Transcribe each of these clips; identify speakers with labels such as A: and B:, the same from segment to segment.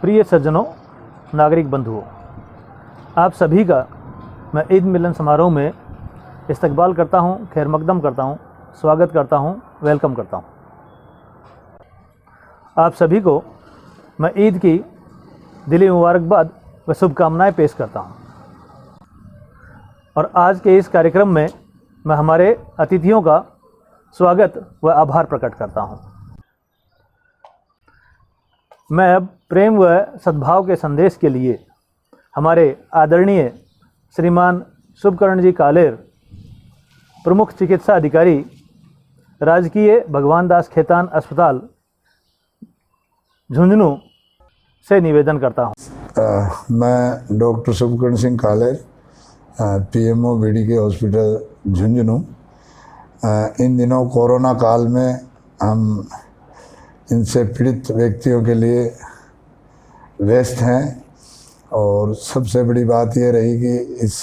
A: प्रिय सज्जनों, नागरिक बंधुओं, आप सभी का मैं ईद मिलन समारोह में इस्तकबाल करता हूं, खैर मकदम करता हूं, स्वागत करता हूं, वेलकम करता हूं। आप सभी को मैं ईद की दिली मुबारकबाद व शुभकामनाएं पेश करता हूं। और आज के इस कार्यक्रम में मैं हमारे अतिथियों का स्वागत व आभार प्रकट करता हूं। मैं अब प्रेम व सद्भाव के संदेश के लिए हमारे आदरणीय श्रीमान शुभकरण जी कालेर, प्रमुख चिकित्सा अधिकारी, राजकीय भगवान दास खेतान अस्पताल झुंझुनू से निवेदन करता हूं।
B: मैं doctor Shubhkaran Singh कालेर, PMO BDK hospital Jhunjhunu. इन दिनों कोरोना काल में हम इनसे पीड़ित व्यक्तियों के लिए व्यस्त हैं और सबसे बड़ी बात यह रही कि इस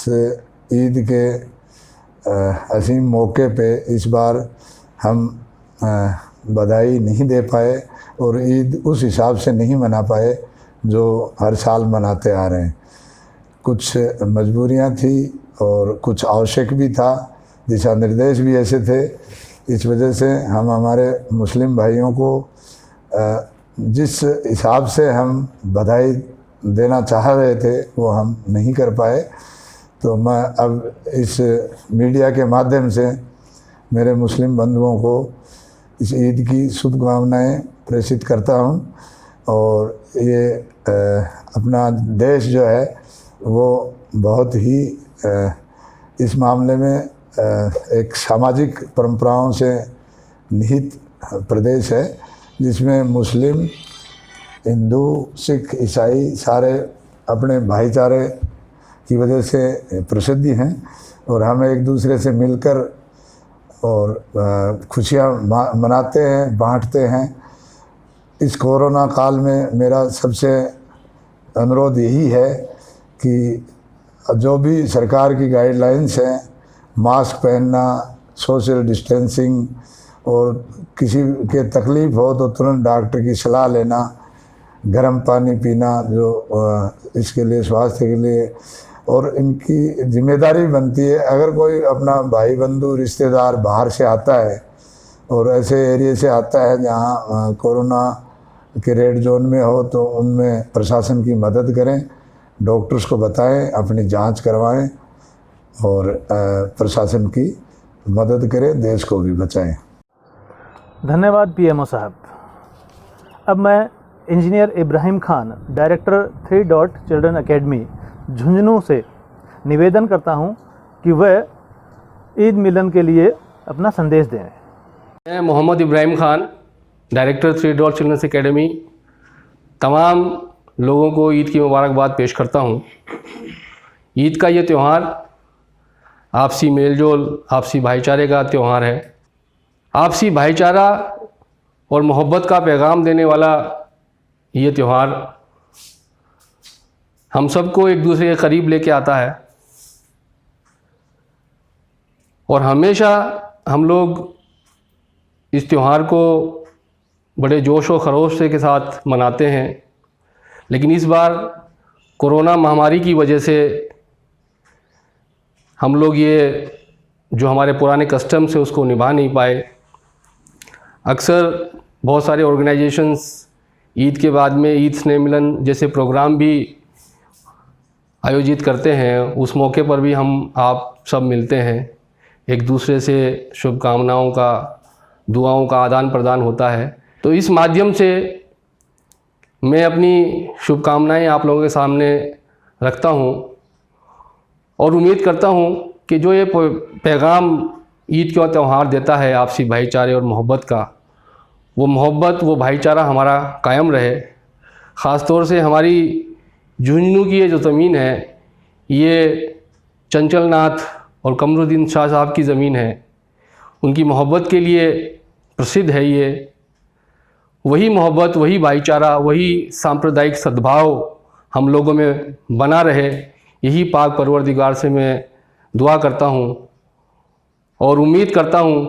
B: ईद के असीम मौके पे इस बार हम बधाई नहीं दे पाए और ईद उस हिसाब से नहीं मना पाए जो हर साल मनाते आ रहे हैं। कुछ मजबूरियां थी और कुछ आवश्यक भी था, दिशा निर्देश भी ऐसे थे। इस वजह से हम हमारे मुस्लिम भाइयों को जिस हिसाब से हम बधाई देना चाह रहे थे वो हम नहीं कर पाए। तो मैं अब इस मीडिया के माध्यम से मेरे मुस्लिम बंधुओं को इस ईद की शुभकामनाएं प्रेषित करता हूं। और ये अपना देश जो है वो बहुत ही इस मामले में एक सामाजिक परंपराओं से निहित प्रदेश है, जिसमें मुस्लिम, हिंदू, सिख, ईसाई सारे अपने भाईचारे की वजह से प्रसिद्धि हैं और हम एक दूसरे से मिलकर और खुशियाँ मनाते हैं, बांटते हैं। इस कोरोना काल में मेरा सबसे अनुरोध यही है कि जो भी सरकार की गाइडलाइंस हैं, मास्क पहनना, सोशल डिस्टेंसिंग, और किसी के तकलीफ़ हो तो तुरंत डॉक्टर की सलाह लेना, गर्म पानी पीना जो इसके लिए, स्वास्थ्य के लिए, और इनकी जिम्मेदारी बनती है। अगर कोई अपना भाई बंधु रिश्तेदार बाहर से आता है और ऐसे एरिया से आता है जहाँ कोरोना के रेड जोन में हो तो उनमें प्रशासन की मदद करें, डॉक्टर्स को बताएं, अपनी जांच करवाएं और प्रशासन की मदद करें, देश को भी बचाएं।
A: धन्यवाद पीएमओ साहब। अब मैं engineer Ibrahim Khan, director 3 dot children academy Jhunjhunu से निवेदन करता हूं कि वह ईद मिलन के लिए अपना संदेश दें।
C: मैं Mohammad Ibrahim Khan, director 3 dot children academy, तमाम लोगों को ईद की मुबारकबाद पेश करता हूं। ईद का ये त्यौहार आपसी मेलजोल, आपसी भाईचारे का त्यौहार है। आपसी भाईचारा और मोहब्बत का पैगाम देने वाला ये त्यौहार हम सबको एक दूसरे के करीब लेके आता है और हमेशा हम लोग इस त्यौहार को बड़े जोश और खरोश के साथ मनाते हैं। लेकिन इस बार कोरोना महामारी की वजह से हम लोग ये जो हमारे पुराने कस्टम्स है उसको निभा नहीं पाए। अक्सर बहुत सारे ऑर्गेनाइजेशंस ईद के बाद में ईद स्नेह मिलन जैसे प्रोग्राम भी आयोजित करते हैं। उस मौके पर भी हम आप सब मिलते हैं, एक दूसरे से शुभकामनाओं का, दुआओं का आदान प्रदान होता है। तो इस माध्यम से मैं अपनी शुभकामनाएं आप लोगों के सामने रखता हूं और उम्मीद करता हूं कि जो ये पैगाम ईद का त्यौहार देता है आपसी भाईचारे और मोहब्बत का, वो मोहब्बत, वो भाईचारा हमारा कायम रहे। ख़ास तौर से हमारी झुंझुनू की ये जो ज़मीन है, ये चंचल नाथ और कमरुद्दीन शाह साहब की ज़मीन है। उनकी मोहब्बत के लिए प्रसिद्ध है। ये वही मोहब्बत, वही भाईचारा, वही सांप्रदायिक सद्भाव हम लोगों में बना रहे, यही पाक परवरदिगार से मैं दुआ करता हूँ और उम्मीद करता हूँ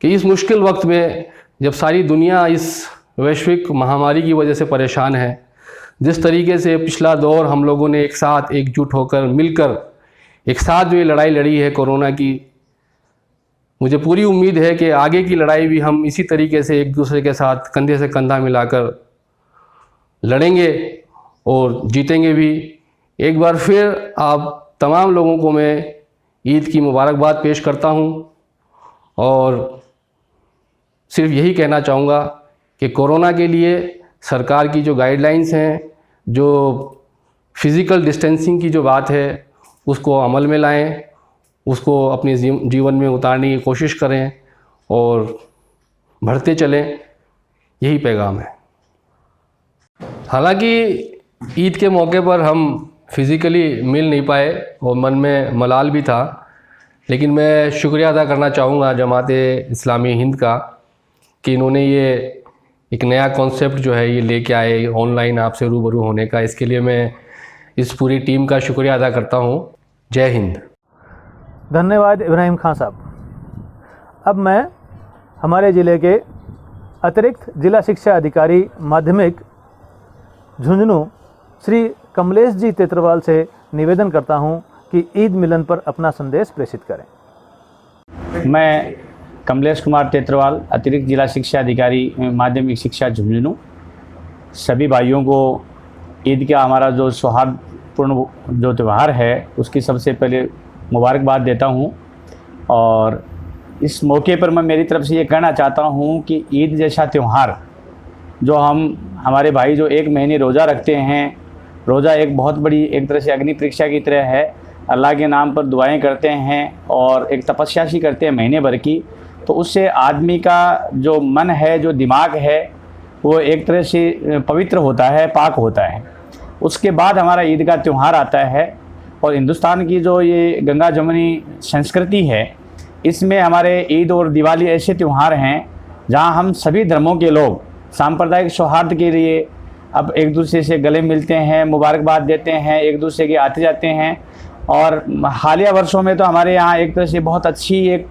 C: कि इस मुश्किल वक्त में जब सारी दुनिया इस वैश्विक महामारी की वजह से परेशान है, जिस तरीके से पिछला दौर हम लोगों ने एक साथ एकजुट होकर मिलकर एक साथ जो ये लड़ाई लड़ी है कोरोना की, मुझे पूरी उम्मीद है कि आगे की लड़ाई भी हम इसी तरीके से एक दूसरे के साथ कंधे से कंधा मिलाकर लड़ेंगे और जीतेंगे भी। एक बार फिर आप तमाम लोगों को मैं ईद की मुबारकबाद पेश करता हूं और सिर्फ यही कहना चाहूँगा कि कोरोना के लिए सरकार की जो गाइडलाइंस हैं, जो फिज़िकल डिस्टेंसिंग की जो बात है, उसको अमल में लाएं, उसको अपने जीवन में उतारने की कोशिश करें और बढ़ते चलें, यही पैगाम है। हालांकि ईद के मौके पर हम फिज़िकली मिल नहीं पाए और मन में मलाल भी था, लेकिन मैं शुक्रिया अदा करना चाहूँगा जमात-ए-इस्लामी हिंद का कि इन्होंने ये एक नया कॉन्सेप्ट जो है ये लेके आए ऑनलाइन आपसे रूबरू होने का। इसके लिए मैं इस पूरी टीम का शुक्रिया अदा करता हूँ। जय हिंद।
A: धन्यवाद इब्राहिम खान साहब। अब मैं हमारे ज़िले के अतिरिक्त जिला शिक्षा अधिकारी माध्यमिक झुंझुनू श्री कमलेश जी तेतरवाल से निवेदन करता हूं कि ईद मिलन पर अपना संदेश प्रेषित करें।
D: मैं कमलेश कुमार तेतरवाल, अतिरिक्त जिला शिक्षा अधिकारी माध्यमिक शिक्षा झुंझुनू, सभी भाइयों को ईद का हमारा जो सौहार्दपूर्ण जो त्यौहार है उसकी सबसे पहले मुबारकबाद देता हूं। और इस मौके पर मैं मेरी तरफ से ये कहना चाहता हूं कि ईद जैसा त्यौहार जो हमारे भाई जो एक महीने रोज़ा रखते हैं, रोज़ा एक बहुत बड़ी एक तरह से अग्नि परीक्षा की तरह है। अल्लाह के नाम पर दुआएं करते हैं और एक तपस्या सी करते हैं महीने भर की, तो उससे आदमी का जो मन है, जो दिमाग है, वो एक तरह से पवित्र होता है, पाक होता है। उसके बाद हमारा ईद का त्यौहार आता है और हिंदुस्तान की जो ये गंगा जमुनी संस्कृति है, इसमें हमारे ईद और दिवाली ऐसे त्यौहार हैं जहाँ हम सभी धर्मों के लोग सांप्रदायिक सौहार्द के लिए अब एक दूसरे से गले मिलते हैं, मुबारकबाद देते हैं, एक दूसरे के आते जाते हैं। और हालिया वर्षों में तो हमारे यहाँ एक तरह से बहुत अच्छी एक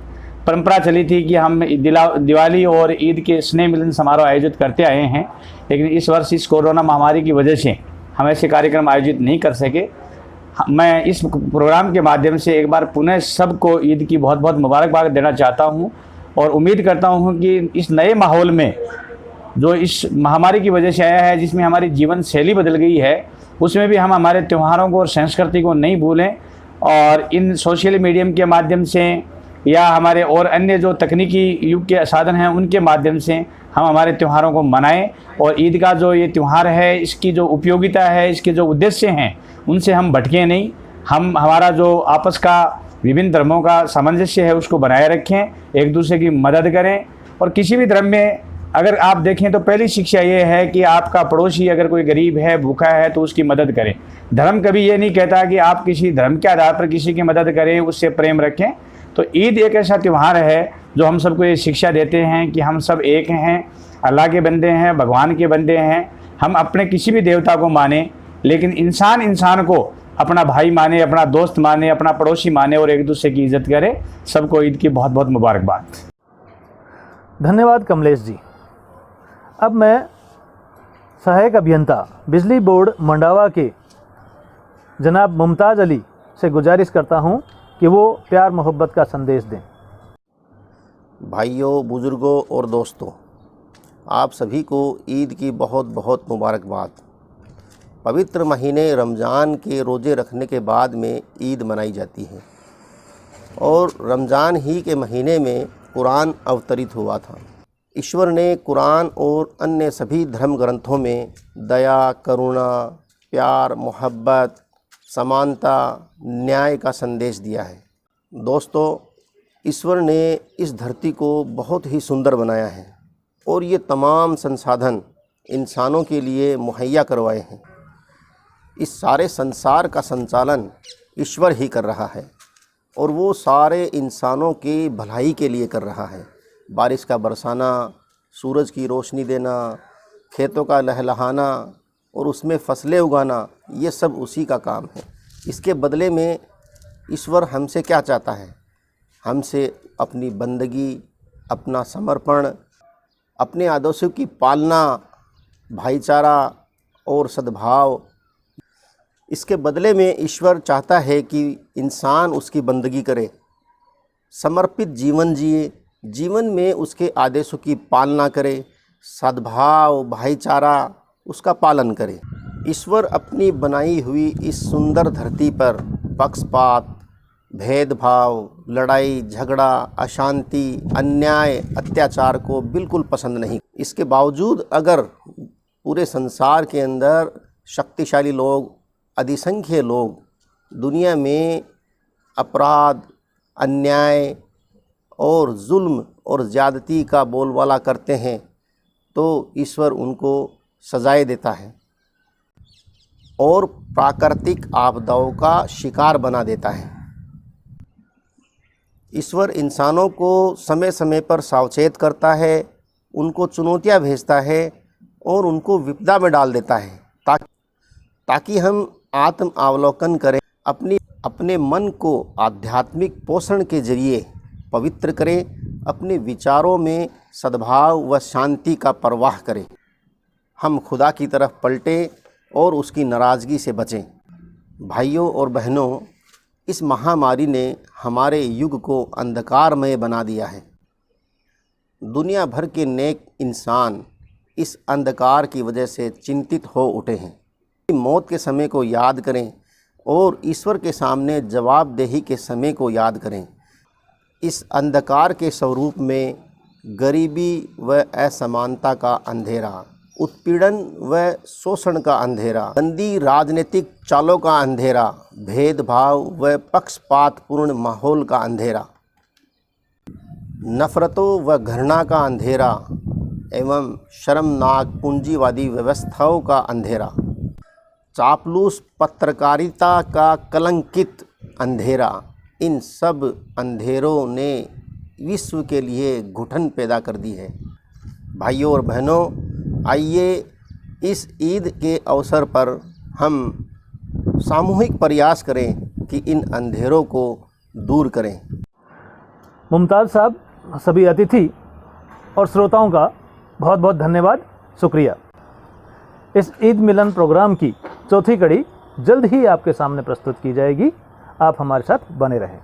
D: परंपरा चली थी कि हम दिवाली और ईद के स्नेह मिलन समारोह आयोजित करते आए हैं, लेकिन इस वर्ष इस कोरोना महामारी की वजह से हम ऐसे कार्यक्रम आयोजित नहीं कर सके। मैं इस प्रोग्राम के माध्यम से एक बार पुनः सबको ईद की बहुत बहुत मुबारकबाद देना चाहता हूं और उम्मीद करता हूं कि इस नए माहौल में जो इस महामारी की वजह से आया है, जिसमें हमारी जीवन शैली बदल गई है, उसमें भी हम हमारे त्योहारों को और संस्कृति को नहीं भूलें और इन सोशल मीडियम के माध्यम से या हमारे और अन्य जो तकनीकी युग के साधन हैं उनके माध्यम से हम हमारे त्योहारों को मनाएं। और ईद का जो ये त्यौहार है, इसकी जो उपयोगिता है, इसके जो उद्देश्य हैं, उनसे हम भटकें नहीं। हम हमारा जो आपस का विभिन्न धर्मों का सामंजस्य है उसको बनाए रखें, एक दूसरे की मदद करें। और किसी भी धर्म में अगर आप देखें तो पहली शिक्षा ये है कि आपका पड़ोसी अगर कोई गरीब है, भूखा है, तो उसकी मदद करें। धर्म कभी ये नहीं कहता कि आप किसी धर्म के आधार पर किसी की मदद करें, उससे प्रेम रखें। तो ईद एक ऐसा त्यौहार है जो हम सबको ये शिक्षा देते हैं कि हम सब एक हैं, अल्लाह के बंदे हैं, भगवान के बंदे हैं। हम अपने किसी भी देवता को माने, लेकिन इंसान को अपना भाई माने, अपना दोस्त माने, अपना पड़ोसी माने और एक दूसरे की इज्जत करे। सबको ईद की बहुत बहुत मुबारकबाद।
A: धन्यवाद कमलेश जी। अब मैं सहायक अभियंता बिजली बोर्ड मंडावा के जनाब मुमताज़ अली से गुजारिश करता हूं कि वो प्यार मोहब्बत का संदेश दें।
E: भाइयों, बुज़ुर्गों और दोस्तों, आप सभी को ईद की बहुत बहुत मुबारकबाद। पवित्र महीने रमज़ान के रोज़े रखने के बाद में ईद मनाई जाती है और रमज़ान ही के महीने में कुरान अवतरित हुआ था। ईश्वर ने कुरान और अन्य सभी धर्म ग्रंथों में दया, करुणा, प्यार, मोहब्बत, समानता, न्याय का संदेश दिया है। दोस्तों, ईश्वर ने इस धरती को बहुत ही सुंदर बनाया है और ये तमाम संसाधन इंसानों के लिए मुहैया करवाए हैं। इस सारे संसार का संचालन ईश्वर ही कर रहा है और वो सारे इंसानों की भलाई के लिए कर रहा है। बारिश का बरसाना, सूरज की रोशनी देना, खेतों का लहलहाना और उसमें फसलें उगाना, ये सब उसी का काम है। इसके बदले में ईश्वर हमसे क्या चाहता है? हमसे अपनी बंदगी, अपना समर्पण, अपने आदर्शों की पालना, भाईचारा और सद्भाव। इसके बदले में ईश्वर चाहता है कि इंसान उसकी बंदगी करे, समर्पित जीवन जिए, जीवन में उसके आदेशों की पालना करे, सद्भाव भाईचारा उसका पालन करे। ईश्वर अपनी बनाई हुई इस सुंदर धरती पर पक्षपात, भेदभाव, लड़ाई झगड़ा, अशांति, अन्याय, अत्याचार को बिल्कुल पसंद नहीं। इसके बावजूद अगर पूरे संसार के अंदर शक्तिशाली लोग, अधिसंख्य लोग दुनिया में अपराध, अन्याय और जुल्म और ज़्यादती का बोलबाला करते हैं तो ईश्वर उनको सजाएं देता है और प्राकृतिक आपदाओं का शिकार बना देता है। ईश्वर इंसानों को समय समय पर सावचेत करता है, उनको चुनौतियां भेजता है और उनको विपदा में डाल देता है ताकि हम आत्म अवलोकन करें, अपने मन को आध्यात्मिक पोषण के जरिए पवित्र करें, अपने विचारों में सद्भाव व शांति का प्रवाह करें, हम खुदा की तरफ पलटें और उसकी नाराज़गी से बचें। भाइयों और बहनों, इस महामारी ने हमारे युग को अंधकारमय बना दिया है। दुनिया भर के नेक इंसान इस अंधकार की वजह से चिंतित हो उठे हैं। मौत के समय को याद करें और ईश्वर के सामने जवाबदेही के समय को याद करें। इस अंधकार के स्वरूप में गरीबी व असमानता का अंधेरा, उत्पीड़न व शोषण का अंधेरा, गंदी राजनीतिक चालों का अंधेरा, भेदभाव व पक्षपातपूर्ण माहौल का अंधेरा, नफ़रतों व घृणा का अंधेरा एवं शर्मनाक पूंजीवादी व्यवस्थाओं का अंधेरा, चापलूस पत्रकारिता का कलंकित अंधेरा, इन सब अंधेरों ने विश्व के लिए घुटन पैदा कर दी है। भाइयों और बहनों, आइए इस ईद के अवसर पर हम सामूहिक प्रयास करें कि इन अंधेरों को दूर करें।
A: मुमताज़ साहब, सभी अतिथि और श्रोताओं का बहुत बहुत धन्यवाद, शुक्रिया। इस ईद मिलन प्रोग्राम की चौथी कड़ी जल्द ही आपके सामने प्रस्तुत की जाएगी। आप हमारे साथ बने रहें।